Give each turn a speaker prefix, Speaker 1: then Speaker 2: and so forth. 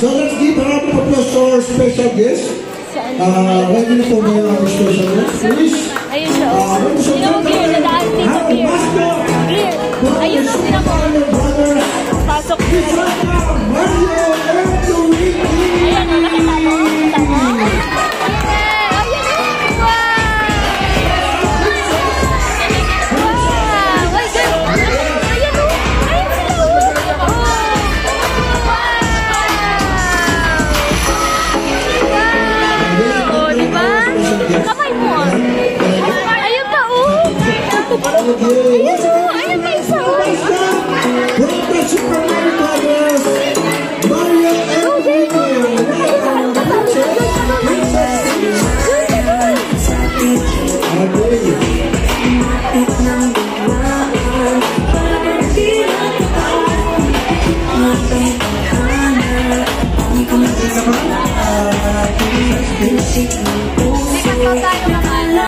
Speaker 1: So let's give a round of applause to our special guest. Ready na po ba yung special guest? Please.
Speaker 2: Ayun siya. Yung gear, nadaan dito gear. Gear. Ayun ang pinako. Pasok gear.
Speaker 1: Mario and Luigi.
Speaker 2: Ayan o, nakita mo? Nakita mo? Ayan o. Wow! Wow! Ay, girl. Ayan o. Ayan sila o. Wow! O, diba? Kamay mo ah. Ayun pa o. Ayun o. Ayun pa isa o.
Speaker 1: From the Super Mario Brothers, Mario and Luigi. Okay.